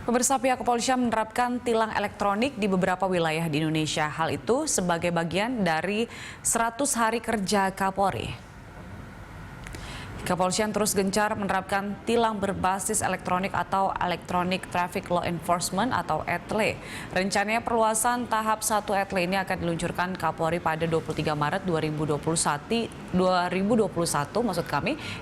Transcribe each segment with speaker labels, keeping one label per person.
Speaker 1: Pemirsa, pihak kepolisian menerapkan tilang elektronik di beberapa wilayah di Indonesia. Hal itu sebagai bagian dari 100 hari kerja Kapolri. Kepolisian terus gencar menerapkan tilang berbasis elektronik atau Electronic Traffic Law Enforcement atau ETLE. Rencananya perluasan tahap 1 ETLE ini akan diluncurkan Kapolri pada 23 Maret 2021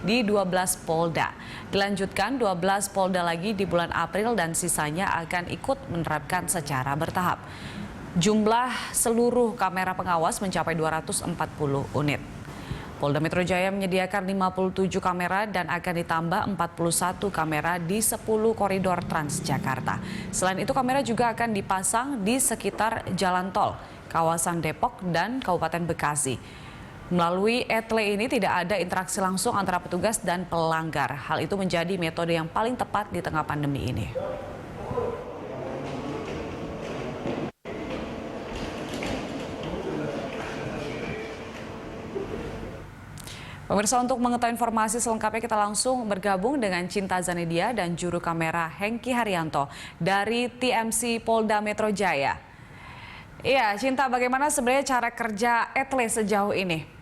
Speaker 1: di 12 Polda. Dilanjutkan 12 Polda lagi di bulan April dan sisanya akan ikut menerapkan secara bertahap. Jumlah seluruh kamera pengawas mencapai 240 unit. Polda Metro Jaya menyediakan 57 kamera dan akan ditambah 41 kamera di 10 koridor Transjakarta. Selain itu, kamera juga akan dipasang di sekitar jalan tol, kawasan Depok dan Kabupaten Bekasi. Melalui ETLE ini tidak ada interaksi langsung antara petugas dan pelanggar. Hal itu menjadi metode yang paling tepat di tengah pandemi ini. Pemirsa, untuk mengetahui informasi selengkapnya kita langsung bergabung dengan Cinta Zanedia dan juru kamera Hengki Haryanto dari TMC Polda Metro Jaya. Iya, Cinta, bagaimana sebenarnya cara kerja ETLE sejauh ini?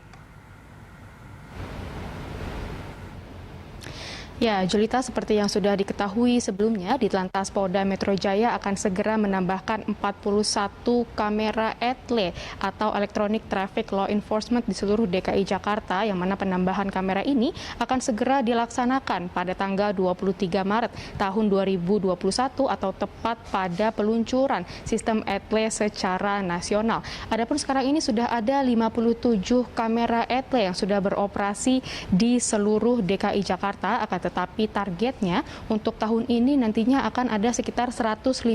Speaker 2: Ya, Julita, seperti yang sudah diketahui sebelumnya, Ditlantas Polda Metro Jaya akan segera menambahkan 41 kamera ETLE atau Electronic Traffic Law Enforcement di seluruh DKI Jakarta, yang mana penambahan kamera ini akan segera dilaksanakan pada tanggal 23 Maret tahun 2021 atau tepat pada peluncuran sistem ETLE secara nasional. Adapun sekarang ini sudah ada 57 kamera ETLE yang sudah beroperasi di seluruh DKI Jakarta, tetapi targetnya untuk tahun ini nantinya akan ada sekitar 150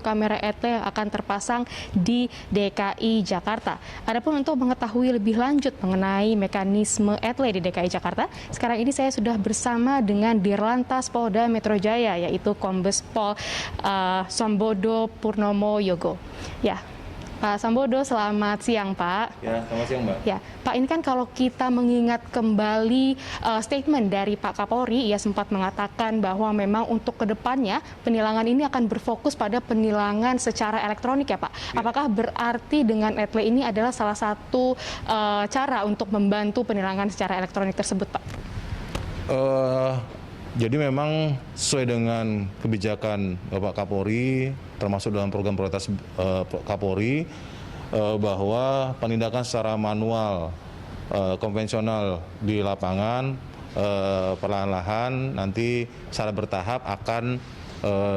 Speaker 2: kamera ETLE yang akan terpasang di DKI Jakarta. Adapun untuk mengetahui lebih lanjut mengenai mekanisme ETLE di DKI Jakarta, sekarang ini saya sudah bersama dengan Dirlantas Polda Metro Jaya, yaitu Kombes Pol Sambodo Purnomo Yogo. Ya, Pak Sambodo, selamat siang, Pak.
Speaker 3: Ya, selamat siang, Mbak.
Speaker 2: Ya, Pak, ini kan kalau kita mengingat kembali statement dari Pak Kapolri, ia sempat mengatakan bahwa memang untuk kedepannya penilangan ini akan berfokus pada penilangan secara elektronik, ya, Pak. Ya. Apakah berarti dengan ETLE ini adalah salah satu cara untuk membantu penilangan secara elektronik tersebut, Pak?
Speaker 3: Jadi memang sesuai dengan kebijakan Bapak Kapolri, termasuk dalam program prioritas Kapolri, bahwa penindakan secara manual konvensional di lapangan perlahan-lahan nanti secara bertahap akan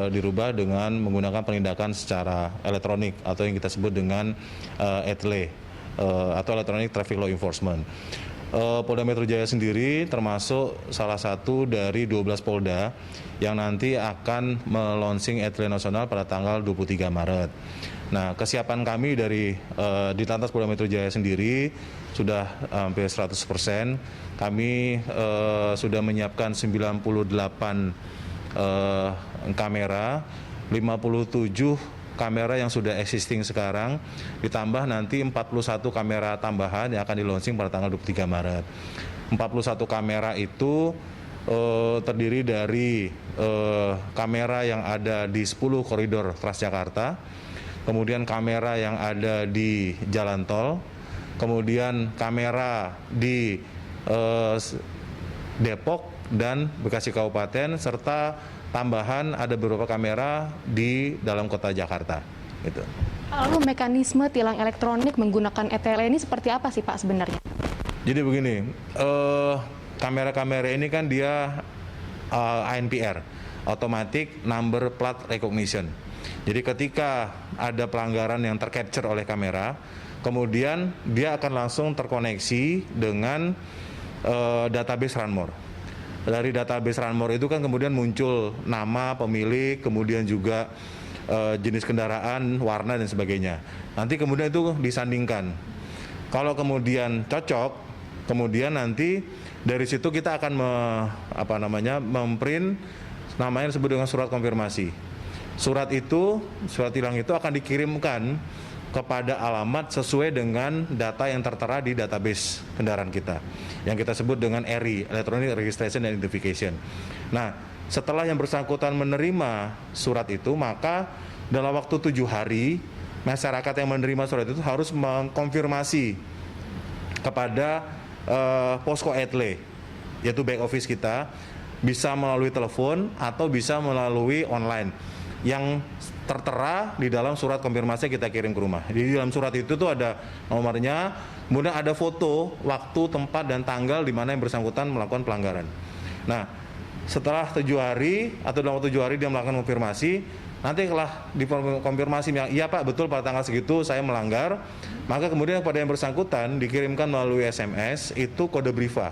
Speaker 3: dirubah dengan menggunakan penindakan secara elektronik atau yang kita sebut dengan ETLE atau Electronic Traffic Law Enforcement. Polda Metro Jaya sendiri termasuk salah satu dari 12 Polda yang nanti akan melonsing ETLE nasional pada tanggal 23 Maret. Nah, kesiapan kami dari Ditlantas Polda Metro Jaya sendiri sudah hampir 100%. Kami sudah menyiapkan 98 kamera, 57 kamera yang sudah existing sekarang, ditambah nanti 41 kamera tambahan yang akan di-launching pada tanggal 23 Maret. 41 kamera itu terdiri dari kamera yang ada di 10 koridor Transjakarta, kemudian kamera yang ada di jalan tol, kemudian kamera di Depok dan Bekasi Kabupaten, serta tambahan ada beberapa kamera di dalam kota Jakarta. Gitu.
Speaker 2: Lalu mekanisme tilang elektronik menggunakan ETLE ini seperti apa sih, Pak, sebenarnya?
Speaker 3: Jadi begini, kamera-kamera ini kan dia ANPR, Automatic Number Plate Recognition. Jadi ketika ada pelanggaran yang tercapture oleh kamera, kemudian dia akan langsung terkoneksi dengan database Runmore. Dari database Runmore itu kan kemudian muncul nama pemilik, kemudian juga jenis kendaraan, warna dan sebagainya. Nanti kemudian itu disandingkan. Kalau kemudian cocok, kemudian nanti dari situ kita akan memprint namanya disebut dengan surat konfirmasi. Surat tilang itu akan dikirimkan kepada alamat sesuai dengan data yang tertera di database kendaraan kita, yang kita sebut dengan ERI, Electronic Registration and Identification. Nah, setelah yang bersangkutan menerima surat itu, maka dalam waktu 7 hari, masyarakat yang menerima surat itu harus mengkonfirmasi kepada posko etle, yaitu back office kita, bisa melalui telepon atau bisa melalui online yang tertera di dalam surat konfirmasi kita kirim ke rumah. Jadi di dalam surat itu tuh ada nomornya, kemudian ada foto, waktu, tempat, dan tanggal di mana yang bersangkutan melakukan pelanggaran. Nah, setelah 7 hari atau dalam waktu 7 hari dia melakukan konfirmasi, nanti setelah dikonfirmasi yang iya Pak, betul pada tanggal segitu saya melanggar, maka kemudian kepada yang bersangkutan dikirimkan melalui SMS itu kode brifa.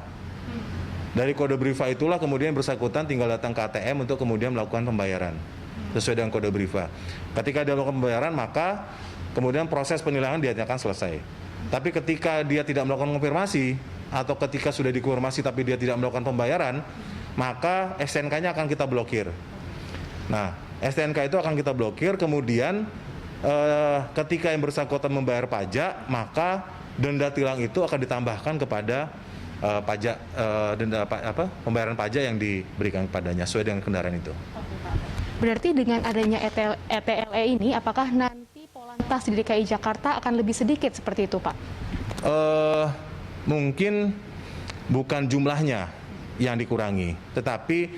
Speaker 3: Dari kode brifa itulah kemudian bersangkutan tinggal datang ke ATM untuk kemudian melakukan pembayaran sesuai dengan kode brifa. Ketika dia melakukan pembayaran, maka kemudian proses penilangan dinyatakan selesai. Tapi ketika dia tidak melakukan konfirmasi atau ketika sudah dikonfirmasi tapi dia tidak melakukan pembayaran, maka STNK-nya akan kita blokir. Nah, STNK itu akan kita blokir, kemudian ketika yang bersangkutan membayar pajak, maka denda tilang itu akan ditambahkan kepada pajak pembayaran pajak yang diberikan kepadanya sesuai dengan kendaraan itu.
Speaker 2: Berarti dengan adanya ETLE ini, apakah nanti Polantas di DKI Jakarta akan lebih sedikit seperti itu, Pak?
Speaker 3: Mungkin bukan jumlahnya yang dikurangi, tetapi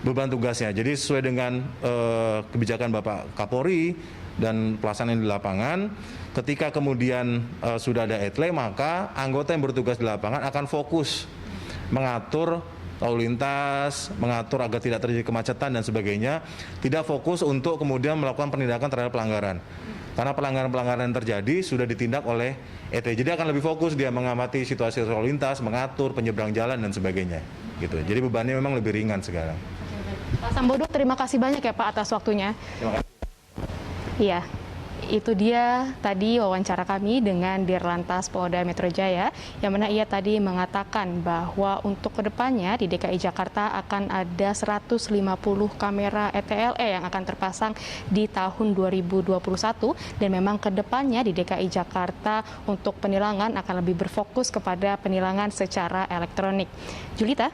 Speaker 3: beban tugasnya. Jadi sesuai dengan kebijakan Bapak Kapolri dan pelaksanaan di lapangan, ketika kemudian sudah ada ETLE, maka anggota yang bertugas di lapangan akan fokus mengatur lalu lintas, mengatur agar tidak terjadi kemacetan dan sebagainya, tidak fokus untuk kemudian melakukan penindakan terhadap pelanggaran. Karena pelanggaran-pelanggaran yang terjadi sudah ditindak oleh ETLE. Jadi akan lebih fokus dia mengamati situasi lalu lintas, mengatur penyeberang jalan dan sebagainya. Gitu. Jadi bebannya memang lebih ringan sekarang.
Speaker 2: Pak Sambodo, terima kasih banyak ya Pak atas waktunya.
Speaker 3: Terima kasih.
Speaker 2: Iya. Itu dia tadi wawancara kami dengan Dirlantas Polda Metro Jaya, yang mana ia tadi mengatakan bahwa untuk kedepannya di DKI Jakarta akan ada 150 kamera ETLE yang akan terpasang di tahun 2021, dan memang kedepannya di DKI Jakarta untuk penilangan akan lebih berfokus kepada penilangan secara elektronik. Julita?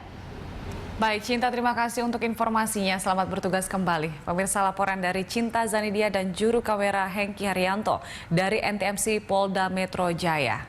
Speaker 1: Baik, Cinta, terima kasih untuk informasinya. Selamat bertugas kembali. Pemirsa, laporan dari Cinta Zanidia dan juru kamera Hengki Haryanto dari NTMC Polda Metro Jaya.